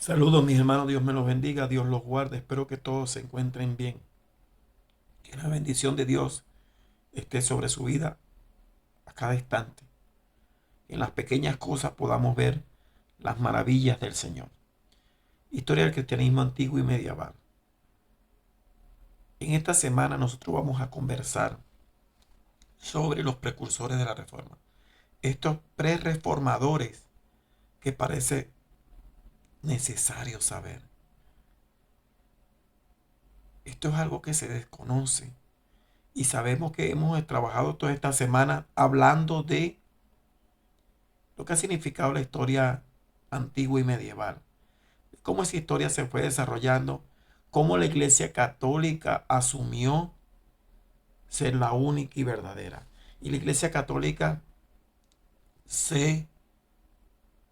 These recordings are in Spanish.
Saludos mis hermanos, Dios me los bendiga, Dios los guarde, espero que todos se encuentren bien. Que la bendición de Dios esté sobre su vida a cada instante. Que en las pequeñas cosas podamos ver las maravillas del Señor. Historia del cristianismo antiguo y medieval. En esta semana nosotros vamos a conversar sobre los precursores de la reforma. Estos pre-reformadores que parece necesario saber. Esto es algo que se desconoce. Y sabemos que hemos trabajado toda esta semana hablando de lo que ha significado la historia antigua y medieval. Cómo esa historia se fue desarrollando, cómo la Iglesia Católica asumió ser la única y verdadera. Y la Iglesia Católica se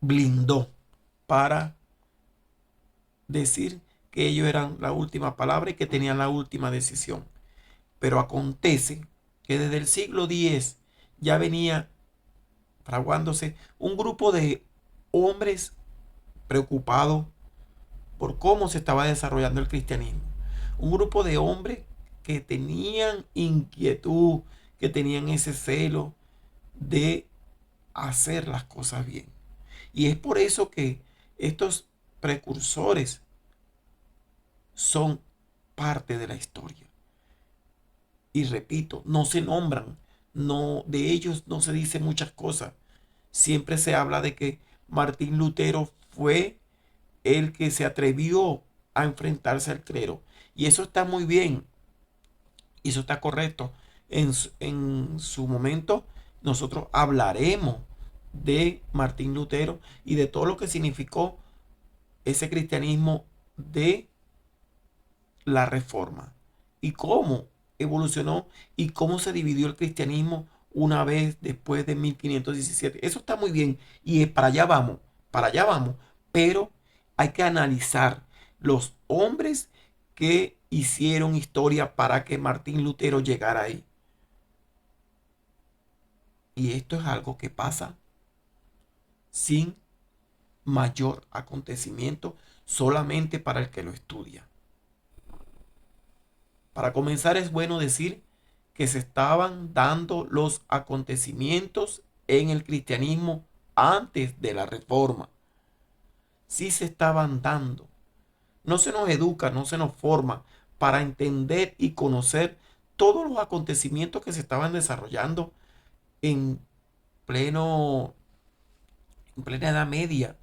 blindó para decir que ellos eran la última palabra y que tenían la última decisión. Pero acontece que desde el siglo X ya venía fraguándose un grupo de hombres preocupados por cómo se estaba desarrollando el cristianismo. Un grupo de hombres que tenían inquietud, que tenían ese celo de hacer las cosas bien. Y es por eso que estos precursores son parte de la historia. Y repito, no se nombran, no, de ellos no se dice muchas cosas. Siempre se habla de que Martín Lutero fue el que se atrevió a enfrentarse al clero. Y eso está muy bien, y eso está correcto. En su momento nosotros hablaremos de Martín Lutero y de todo lo que significó ese cristianismo de la reforma y cómo evolucionó y cómo se dividió el cristianismo una vez después de 1517. Eso está muy bien y para allá vamos, pero hay que analizar los hombres que hicieron historia para que Martín Lutero llegara ahí. Y esto es algo que pasa sin mayor acontecimiento, solamente para el que lo estudia. Para comenzar es bueno decir que se estaban dando los acontecimientos en el cristianismo antes de la reforma. Sí se estaban dando. No se nos educa, no se nos forma para entender y conocer todos los acontecimientos que se estaban desarrollando en pleno, en plena Edad Media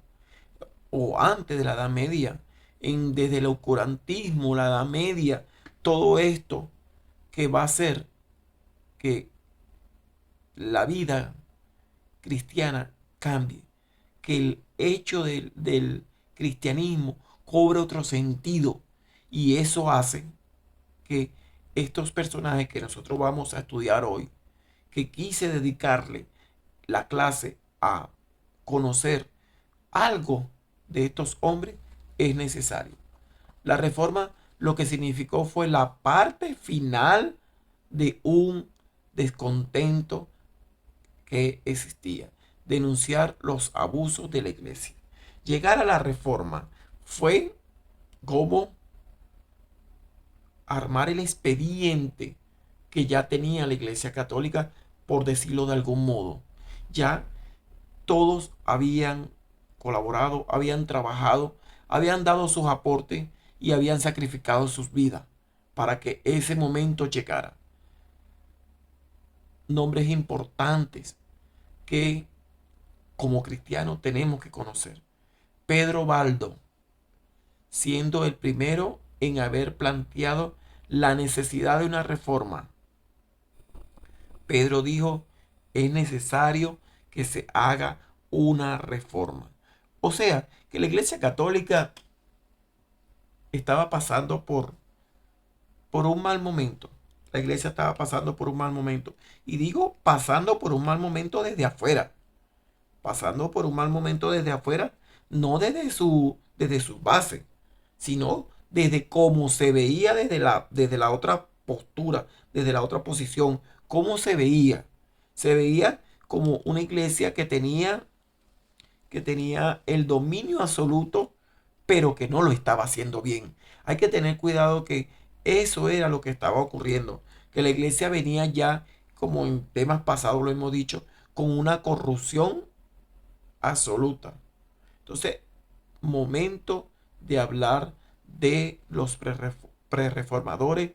o antes de la Edad Media, desde el oscurantismo, la Edad Media, todo esto que va a hacer que la vida cristiana cambie, que el hecho del cristianismo cobre otro sentido y eso hace que estos personajes que nosotros vamos a estudiar hoy, que quise dedicarle la clase a conocer algo de estos hombres, es necesario. La reforma lo que significó fue la parte final de un descontento que existía, denunciar los abusos de la iglesia. Llegar a la reforma fue como armar el expediente que ya tenía la iglesia católica, por decirlo de algún modo. Ya todos habían colaborado, habían trabajado, habían dado sus aportes y habían sacrificado sus vidas para que ese momento llegara. Nombres importantes que como cristianos tenemos que conocer. Pedro Baldo, siendo el primero en haber planteado la necesidad de una reforma. Pedro dijo, es necesario que se haga una reforma. O sea, que la Iglesia Católica estaba pasando por un mal momento. La iglesia estaba pasando por un mal momento. Y digo pasando por un mal momento desde afuera. Pasando por un mal momento desde afuera, no desde su base, sino desde cómo se veía desde la otra postura, desde la otra posición. ¿Cómo se veía? Se veía como una iglesia que tenía el dominio absoluto pero que no lo estaba haciendo bien. Hay que tener cuidado que eso era lo que estaba ocurriendo, que la iglesia venía ya, como en temas pasados lo hemos dicho, con una corrupción absoluta. Entonces, momento de hablar de los prereformadores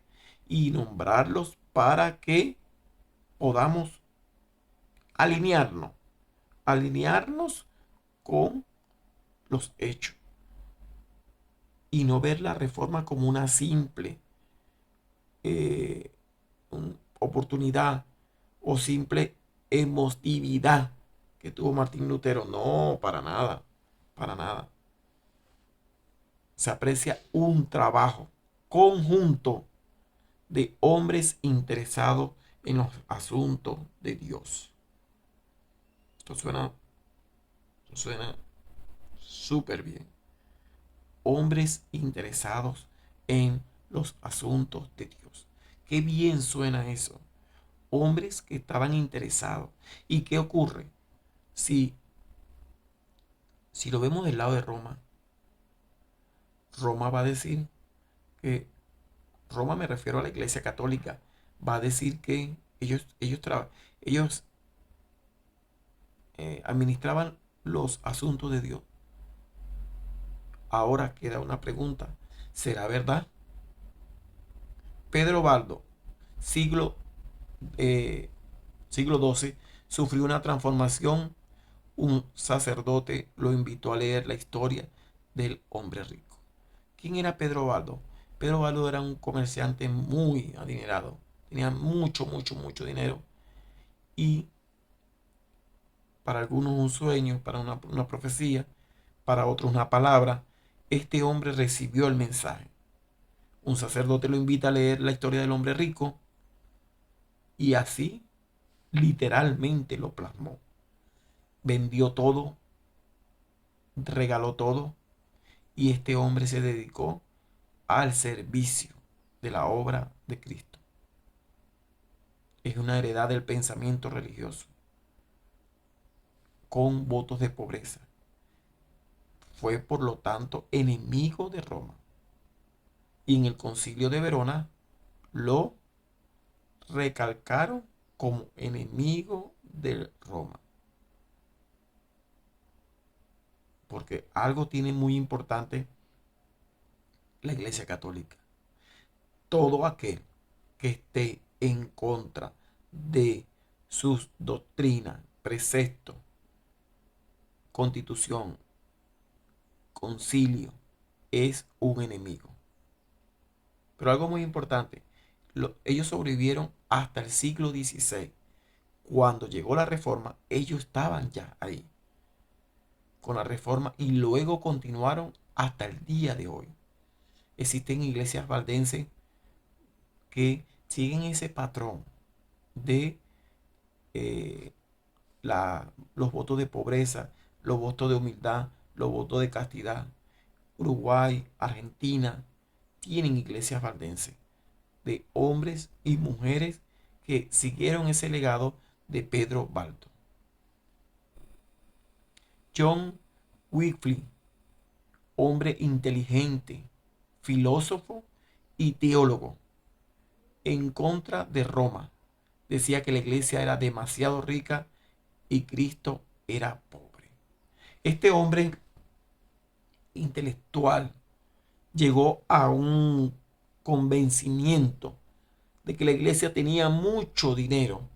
y nombrarlos para que podamos alinearnos, alinearnos con los hechos y no ver la reforma como una simple eh, oportunidad o simple emotividad que tuvo Martín Lutero. No, para nada, para nada. Se aprecia un trabajo conjunto de hombres interesados en los asuntos de Dios. Esto suena súper bien. Hombres interesados en los asuntos de Dios. Qué bien suena eso. Hombres que estaban interesados. ¿Y qué ocurre? Si, si lo vemos del lado de Roma, Roma va a decir que, Roma me refiero a la Iglesia Católica, va a decir que ellos administraban los asuntos de Dios. Ahora queda una pregunta. ¿Será verdad? Pedro Baldo, siglo, eh, siglo XII, sufrió una transformación. Un sacerdote lo invitó a leer la historia del hombre rico. ¿Quién era Pedro Baldo? Pedro Baldo era un comerciante muy adinerado. Tenía mucho, mucho, mucho dinero. Y para algunos un sueño, para una profecía, para otros una palabra. Este hombre recibió el mensaje. Un sacerdote lo invita a leer la historia del hombre rico y así literalmente lo plasmó. Vendió todo, regaló todo y este hombre se dedicó al servicio de la obra de Cristo. Es una heredad del pensamiento religioso con votos de pobreza. Fue por lo tanto enemigo de Roma. Y en el Concilio de Verona lo recalcaron como enemigo de Roma. Porque algo tiene muy importante la Iglesia Católica. Todo aquel que esté en contra de sus doctrinas, preceptos, constitución, concilio, es un enemigo. Pero algo muy importante, ellos sobrevivieron hasta el siglo XVI. Cuando llegó la reforma, ellos estaban ya ahí con la reforma y luego continuaron hasta el día de hoy. Existen iglesias valdenses que siguen ese patrón de eh, los votos de pobreza, los votos de humildad, los votos de castidad. Uruguay, Argentina, tienen iglesias valdenses de hombres y mujeres que siguieron ese legado de Pedro Baldo. John Wycliffe, hombre inteligente, filósofo y teólogo, en contra de Roma. Decía que la iglesia era demasiado rica y Cristo era pobre. Este hombre intelectual llegó a un convencimiento de que la iglesia tenía mucho dinero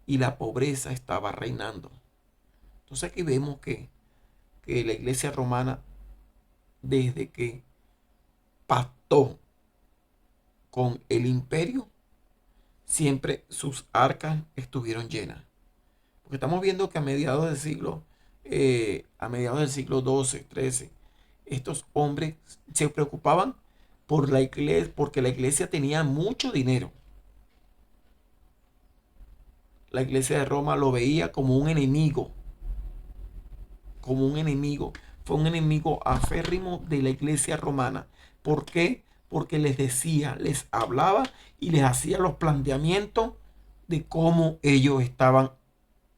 y la pobreza estaba reinando. Entonces aquí vemos que la iglesia romana, desde que pactó con el imperio, siempre sus arcas estuvieron llenas. Porque estamos viendo que a mediados del siglo XII, XIII, estos hombres se preocupaban por la iglesia, porque la iglesia tenía mucho dinero. La iglesia de Roma lo veía como un enemigo, como un enemigo. Fue un enemigo aférrimo de la iglesia romana. ¿Por qué? Porque les decía, les hablaba y les hacía los planteamientos de cómo ellos estaban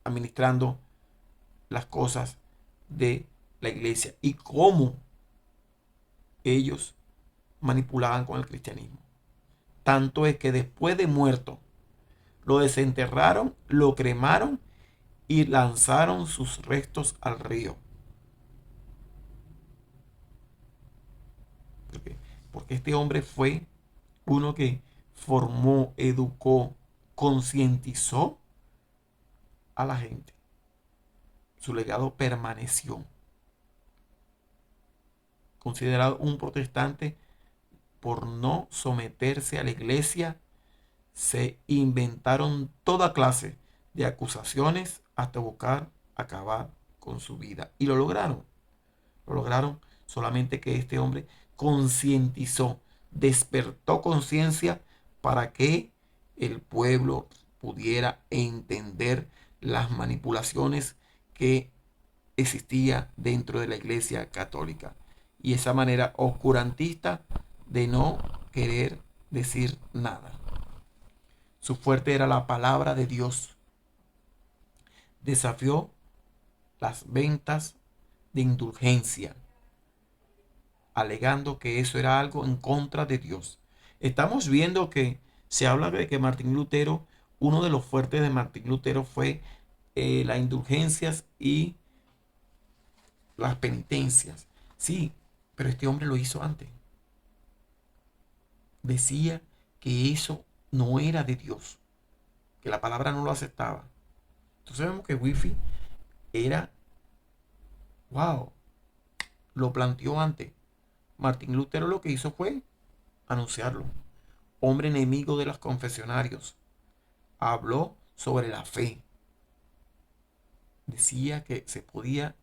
administrando las cosas de la iglesia y cómo ellos manipulaban con el cristianismo. Tanto es que después de muerto, lo desenterraron, lo cremaron y lanzaron sus restos al río. ¿Por qué? Porque este hombre fue uno que formó, educó, concientizó a la gente. Su legado permaneció. Considerado un protestante por no someterse a la iglesia, se inventaron toda clase de acusaciones hasta buscar acabar con su vida. Y lo lograron. Lo lograron solamente que este hombre concientizó, despertó conciencia para que el pueblo pudiera entender las manipulaciones que existía dentro de la Iglesia Católica y esa manera oscurantista de no querer decir nada. Su fuerte era la palabra de Dios. Desafió las ventas de indulgencia, alegando que eso era algo en contra de Dios. Estamos viendo que se habla de que Martín Lutero, uno de los fuertes de Martín Lutero fue las indulgencias y las penitencias. Sí, pero este hombre lo hizo antes. Decía que eso no era de Dios, que la palabra no lo aceptaba. Entonces vemos que Wifi era, wow, lo planteó antes. Martín Lutero lo que hizo fue anunciarlo. Hombre enemigo de los confesionarios. Habló sobre la fe. Decía que se podía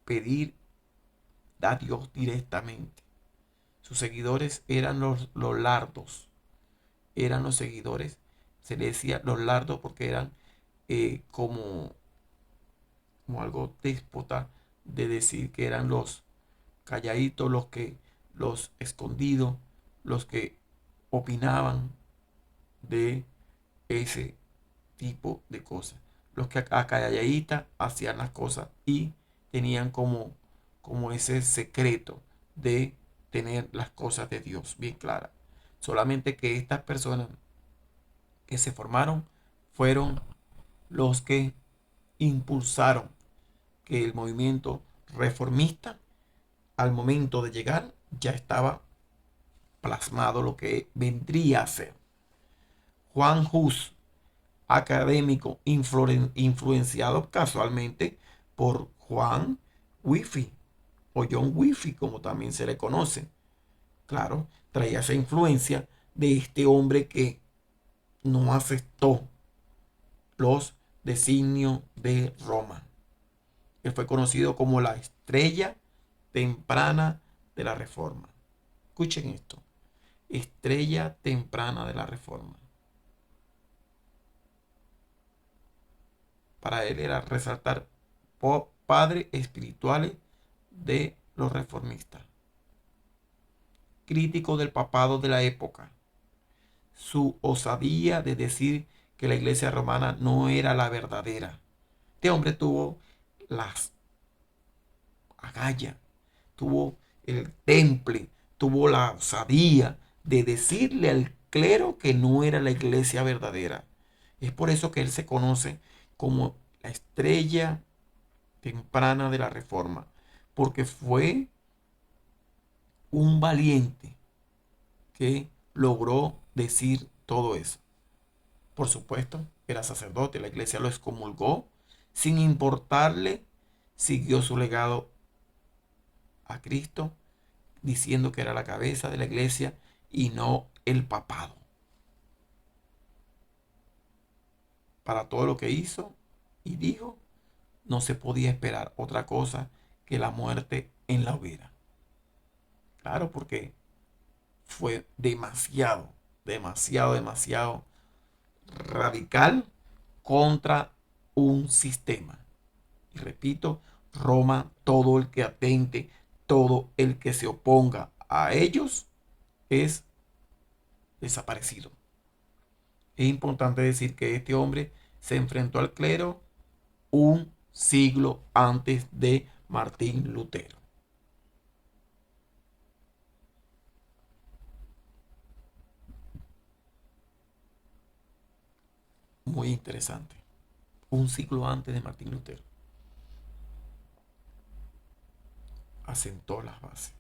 pedir a Dios directamente. Sus seguidores eran los lardos. Eran los seguidores, se le decía los lardos porque eran como algo déspota de decir que eran los calladitos, los escondidos, los que opinaban de ese tipo de cosas. Los que a calladita hacían las cosas y tenían como ese secreto de tener las cosas de Dios bien claras. Solamente que estas personas que se formaron fueron los que impulsaron que el movimiento reformista al momento de llegar ya estaba plasmado lo que vendría a ser. Juan Hus, académico influenciado casualmente por Juan Wifi o John Wifi, como también se le conoce. Claro, traía esa influencia de este hombre que no aceptó los designios de Roma. Él fue conocido como la estrella temprana de la Reforma. Escuchen esto, estrella temprana de la Reforma. Para él era resaltar padres espirituales de los reformistas. Crítico del papado de la época. Su osadía de decir que la iglesia romana no era la verdadera. Este hombre tuvo las agallas, tuvo el temple, tuvo la osadía de decirle al clero que no era la iglesia verdadera. Es por eso que él se conoce como la estrella temprana de la Reforma, porque fue un valiente que logró decir todo eso. Por supuesto, era sacerdote, la iglesia lo excomulgó, sin importarle, siguió su legado a Cristo, diciendo que era la cabeza de la iglesia y no el papado. Para todo lo que hizo y dijo, no se podía esperar otra cosa que la muerte en la hoguera. Claro, porque fue demasiado, demasiado, demasiado radical contra un sistema. Y repito, Roma, todo el que atente, todo el que se oponga a ellos es desaparecido. Es importante decir que este hombre se enfrentó al clero un siglo antes de Martín Lutero. muy interesante. Un siglo antes de Martín Lutero asentó las bases.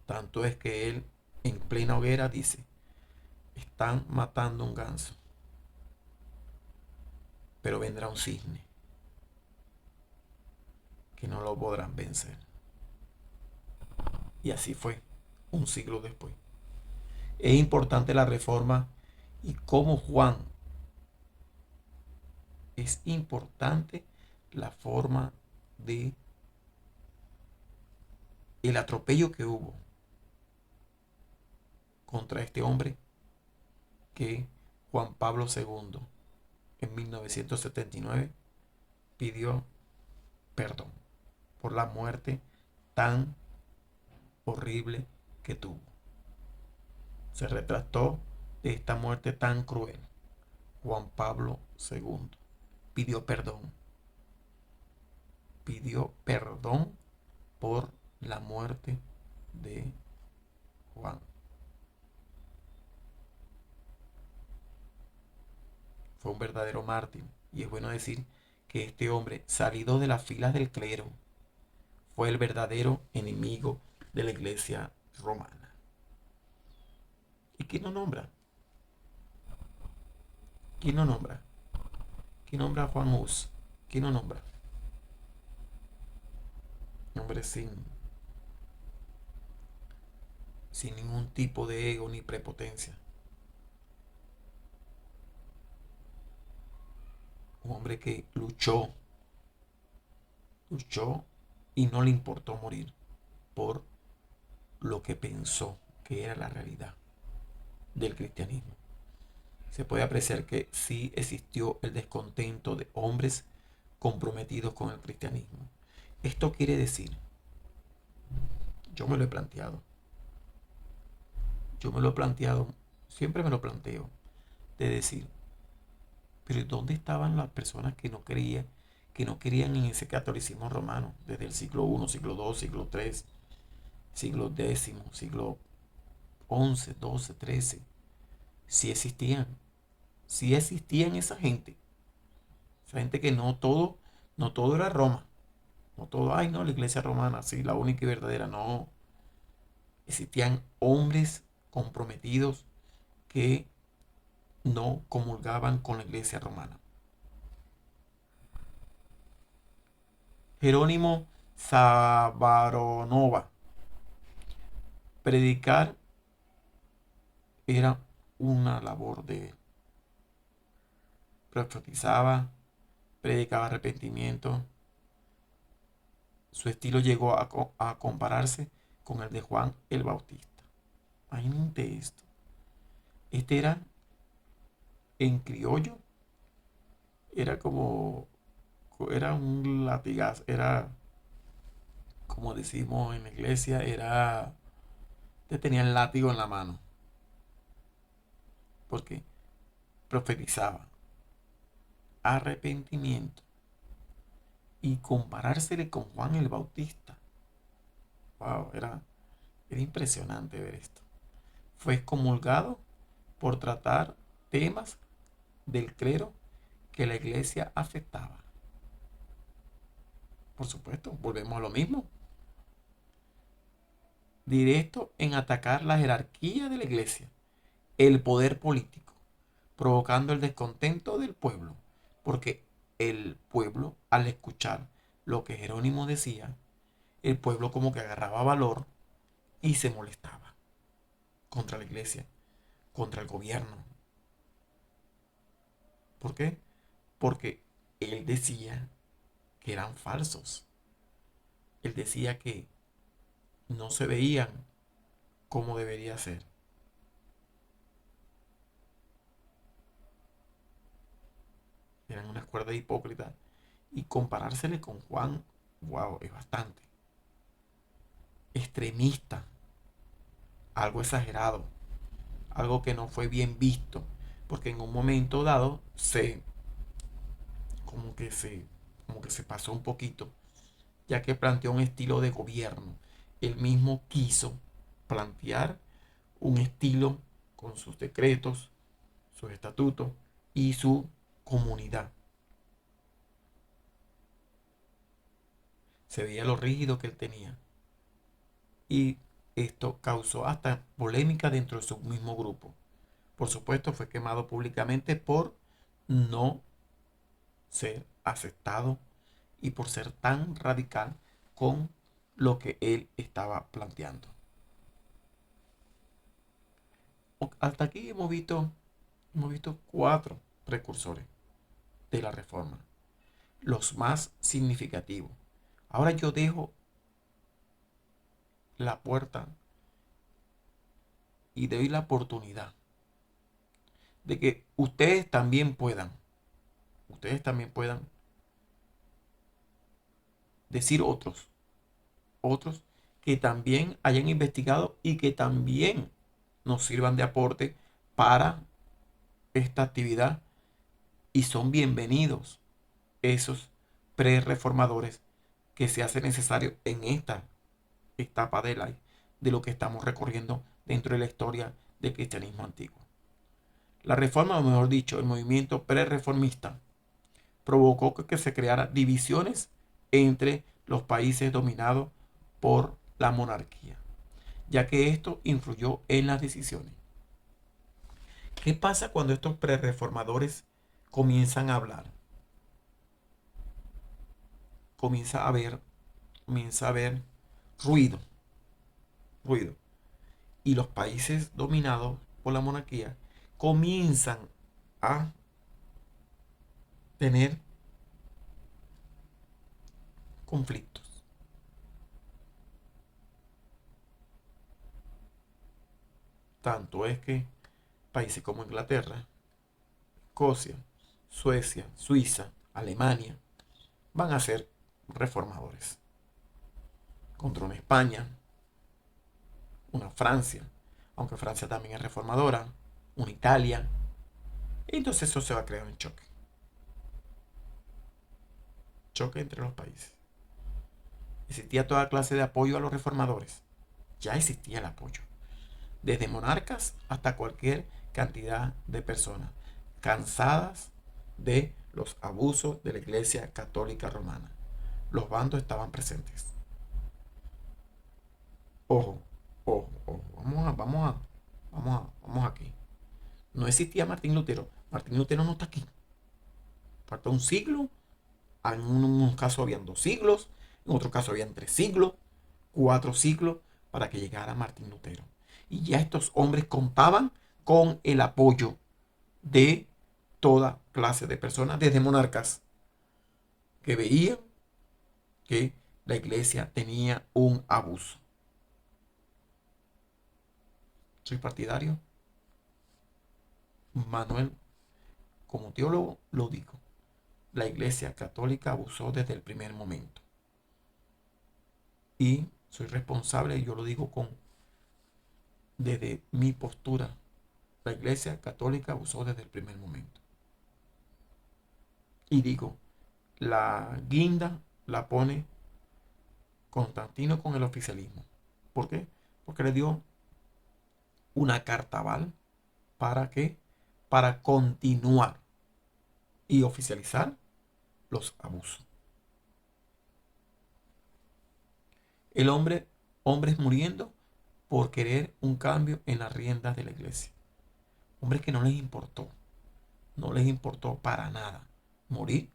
Tanto es que él en plena hoguera dice, están matando un ganso, pero vendrá un cisne que no lo podrán vencer. Y así fue, un siglo después. Es importante la reforma y cómo Juan, es importante la forma de el atropello que hubo contra este hombre que Juan Pablo II en 1979 pidió perdón por la muerte tan horrible que tuvo. Se retrató de esta muerte tan cruel. Juan Pablo II pidió perdón. Pidió perdón por la muerte de Juan. Fue un verdadero mártir. Y es bueno decir que este hombre, salido de las filas del clero, fue el verdadero enemigo de la iglesia romana. ¿Y quién lo nombra? ¿Quién lo nombra? ¿Quién nombra a Juan Hus? ¿Quién lo nombra? Hombre sin ningún tipo de ego ni prepotencia. Un hombre que luchó y no le importó morir por lo que pensó que era la realidad del cristianismo. Se puede apreciar que sí existió el descontento de hombres comprometidos con el cristianismo. Esto quiere decir, yo me lo he planteado, siempre me lo planteo, de decir, pero ¿dónde estaban las personas que no querían en ese catolicismo romano desde el siglo I, siglo II, siglo III, siglo X, siglo XI, XII, XIII? Si existían esa gente que no todo era Roma, no todo, ay no, la iglesia romana, sí, la única y verdadera, no. Existían hombres comprometidos que no comulgaban con la iglesia romana. Jerónimo Savaronova. Predicar era una labor de él. Profetizaba, predicaba arrepentimiento. Su estilo llegó a compararse con el de Juan el Bautista. Imagínate esto. Este era en criollo, era como, era un latigazo, era como decimos en la iglesia, te tenía el látigo en la mano, porque profetizaba arrepentimiento y comparársele con Juan el Bautista. Wow, era impresionante ver esto. Fue excomulgado por tratar temas del clero que la iglesia afectaba. Por supuesto, volvemos a lo mismo. Directo en atacar la jerarquía de la iglesia, el poder político, provocando el descontento del pueblo, porque el pueblo, al escuchar lo que Jerónimo decía, el pueblo como que agarraba valor y se molestaba contra la iglesia, contra el gobierno. ¿Por qué? Porque él decía que eran falsos. Él decía que no se veían como debería ser. Eran una cuerda hipócrita. Y comparársele con Juan, wow, es bastante extremista, algo exagerado, algo que no fue bien visto, porque en un momento dado como que se, como que se pasó un poquito, ya que planteó un estilo de gobierno. Él mismo quiso plantear un estilo con sus decretos, sus estatutos y su comunidad. Se veía lo rígido que él tenía. Y esto causó hasta polémica dentro de su mismo grupo. Por supuesto, fue quemado públicamente por no ser aceptado y por ser tan radical con lo que él estaba planteando. Hasta aquí hemos visto 4 precursores de la reforma, los más significativos. Ahora yo dejo la puerta y doy la oportunidad de que ustedes también puedan decir otros que también hayan investigado y que también nos sirvan de aporte para esta actividad, y son bienvenidos esos pre-reformadores que se hace necesario en esta etapa de lo que estamos recorriendo dentro de la historia del cristianismo antiguo. La reforma, o mejor dicho, el movimiento pre-reformista provocó que se crearan divisiones entre los países dominados por la monarquía, ya que esto influyó en las decisiones. ¿Qué pasa cuando estos pre-reformadores comienzan a hablar? Comienza a haber ruido, ruido. Y los países dominados por la monarquía comienzan a tener conflictos. Tanto es que países como Inglaterra, Escocia, Suecia, Suiza, Alemania van a ser reformadores. Contra una España, una Francia, aunque Francia también es reformadora, una Italia. Entonces eso se va a crear un choque. Choque entre los países. Existía toda clase de apoyo a los reformadores. Ya existía el apoyo. Desde monarcas hasta cualquier cantidad de personas cansadas de los abusos de la Iglesia Católica Romana. Los bandos estaban presentes. Ojo, ojo, ojo. Vamos aquí. No existía Martín Lutero. Martín Lutero no está aquí. Falta un siglo. En unos casos habían 2 siglos. En otros casos habían 3 siglos. 4 siglos para que llegara Martín Lutero. Y ya estos hombres contaban con el apoyo de toda clase de personas, desde monarcas que veían que la iglesia tenía un abuso. Soy partidario. Manuel, como teólogo, lo digo. La iglesia católica abusó desde el primer momento. Y soy responsable, y yo lo digo desde mi postura. La iglesia católica abusó desde el primer momento. Y digo, la guinda la pone Constantino con el oficialismo. ¿Por qué? Porque le dio una cartaval para que para continuar y oficializar los abusos. El hombres muriendo por querer un cambio en las riendas de la iglesia. Hombres que no les importó para nada morir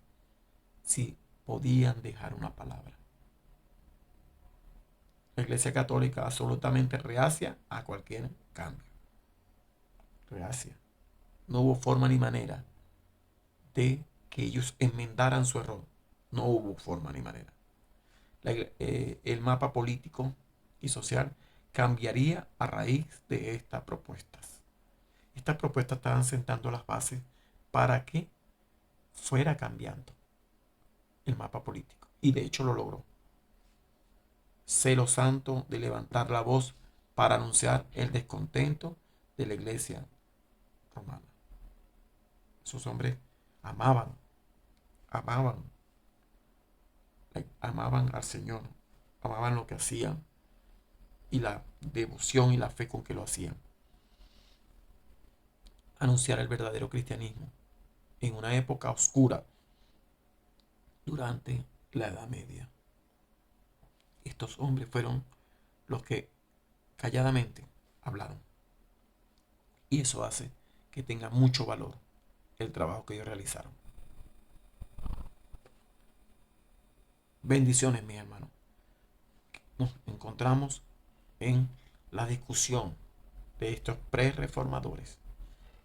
si podían dejar una palabra. La iglesia católica absolutamente reacia a cualquier cambio. Reacia. No hubo forma ni manera de que ellos enmendaran su error. No hubo forma ni manera. El mapa político y social cambiaría a raíz de estas propuestas. Estas propuestas estaban sentando las bases para que fuera cambiando el mapa político. Y de hecho lo logró. Celo santo de levantar la voz para anunciar el descontento de la iglesia romana. Esos hombres amaban, amaban, amaban al Señor, amaban lo que hacían y la devoción y la fe con que lo hacían. Anunciar el verdadero cristianismo en una época oscura durante la Edad Media. Estos hombres fueron los que calladamente hablaron. Y eso hace que tenga mucho valor el trabajo que ellos realizaron. Bendiciones, mis hermanos. Nos encontramos en la discusión de estos pre-reformadores.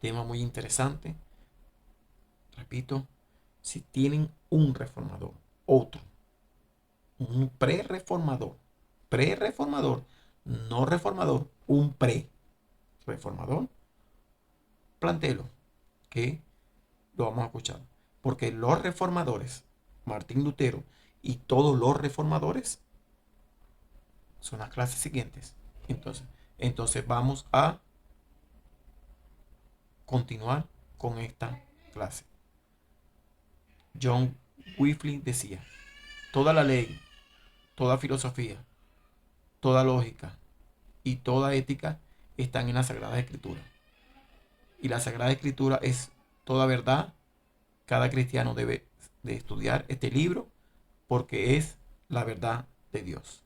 Tema muy interesante. Repito, si tienen un reformador, otro, un pre-reformador, no reformador, un pre-reformador, plantéelo, que lo vamos a escuchar. Porque los reformadores, Martín Lutero y todos los reformadores, son las clases siguientes. Entonces vamos a continuar con esta clase. John Wycliffe decía, toda la ley, toda filosofía, toda lógica y toda ética están en la Sagrada Escritura. Y la Sagrada Escritura es toda verdad. Cada cristiano debe de estudiar este libro porque es la verdad de Dios.